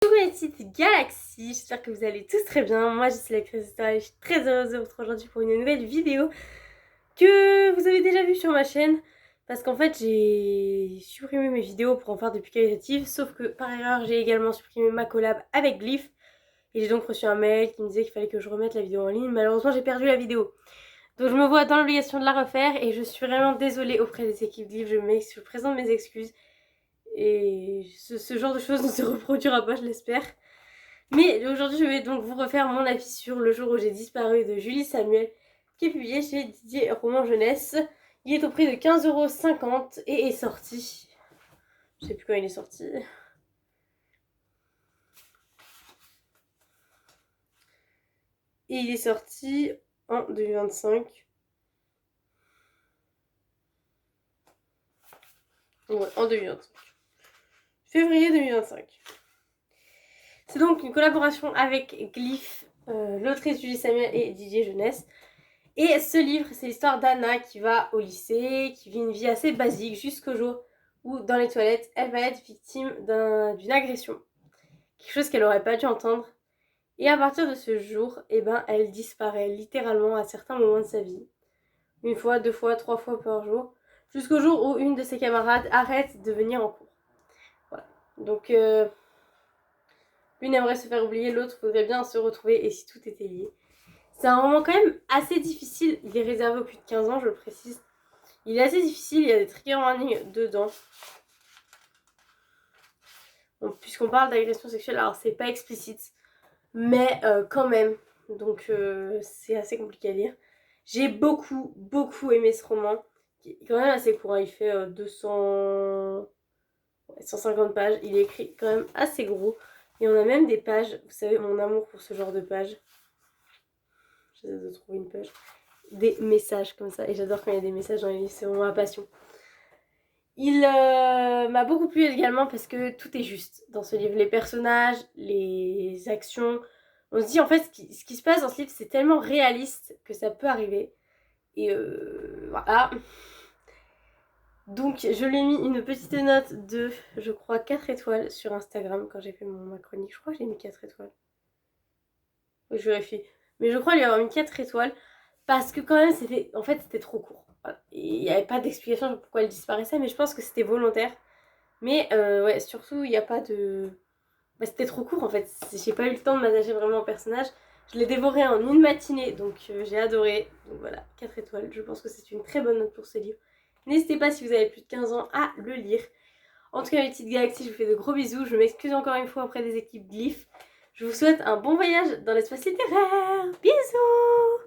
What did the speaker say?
Coucou les petites galaxies, j'espère que vous allez tous très bien. Moi je suis la Christelle et je suis très heureuse de vous retrouver aujourd'hui pour une nouvelle vidéo que vous avez déjà vue sur ma chaîne. Parce qu'en fait j'ai supprimé mes vidéos pour en faire des plus qualitatives, sauf que par erreur j'ai également supprimé ma collab avec Glyph. Et j'ai donc reçu un mail qui me disait qu'il fallait que je remette la vidéo en ligne. Malheureusement j'ai perdu la vidéo. Donc je me vois dans l'obligation de la refaire et je suis vraiment désolée auprès des équipes Glyph, je présente mes excuses. Et ce genre de choses ne se reproduira pas, je l'espère. Mais aujourd'hui, je vais donc vous refaire mon avis sur Le jour où j'ai disparu de Julie Samuel, qui est publié chez Didier Roman Jeunesse. Il est au prix de 15,50 € et est sorti. Je sais plus quand il est sorti. Et il est sorti en 2025. Ouais, en 2025. Février 2025. C'est donc une collaboration avec Glyph, l'autrice Julie Samuel et Didier Jeunesse. Et ce livre, c'est l'histoire d'Anna qui va au lycée, qui vit une vie assez basique jusqu'au jour où, dans les toilettes, elle va être victime d'une agression. Quelque chose qu'elle n'aurait pas dû entendre. Et à partir de ce jour, elle disparaît littéralement à certains moments de sa vie. Une fois, deux fois, trois fois par jour. Jusqu'au jour où une de ses camarades arrête de venir en cours. Voilà. Donc, l'une aimerait se faire oublier, l'autre voudrait bien se retrouver, et si tout était lié. C'est un roman quand même assez difficile. Il est réservé aux plus de 15 ans, je le précise. Il est assez difficile, il y a des trigger warnings dedans. Donc, puisqu'on parle d'agression sexuelle, alors c'est pas explicite, mais quand même. Donc c'est assez compliqué à lire. J'ai beaucoup aimé ce roman, qui est quand même assez court. Il fait 150 pages. Il est écrit quand même assez gros. Et on a même des pages, vous savez, mon amour pour ce genre de pages. J'essaie de trouver une page. Des messages comme ça. Et j'adore quand il y a des messages dans les livres, c'est vraiment ma passion. Il m'a beaucoup plu également parce que tout est juste dans ce livre. Les personnages, les actions. On se dit en fait ce qui se passe dans ce livre c'est tellement réaliste que ça peut arriver. Et voilà. Donc je lui ai mis une petite note de, je crois, 4 étoiles sur Instagram quand j'ai fait ma chronique. Je crois que j'ai mis 4 étoiles. Oui, je vérifie. Mais je crois lui avoir mis 4 étoiles parce que quand même c'était trop court. Voilà. Et il n'y avait pas d'explication sur pourquoi elle disparaissait, mais je pense que c'était volontaire. Mais ouais, surtout, il n'y a pas de... Bah, c'était trop court en fait. J'ai pas eu le temps de m'attacher vraiment au personnage. Je l'ai dévoré en une matinée, donc j'ai adoré. Donc voilà, 4 étoiles. Je pense que c'est une très bonne note pour ce livre. N'hésitez pas si vous avez plus de 15 ans à le lire. En tout cas, mes petites galaxies, je vous fais de gros bisous. Je m'excuse encore une fois auprès des équipes Glyph. Je vous souhaite un bon voyage dans l'espace littéraire. Bisous!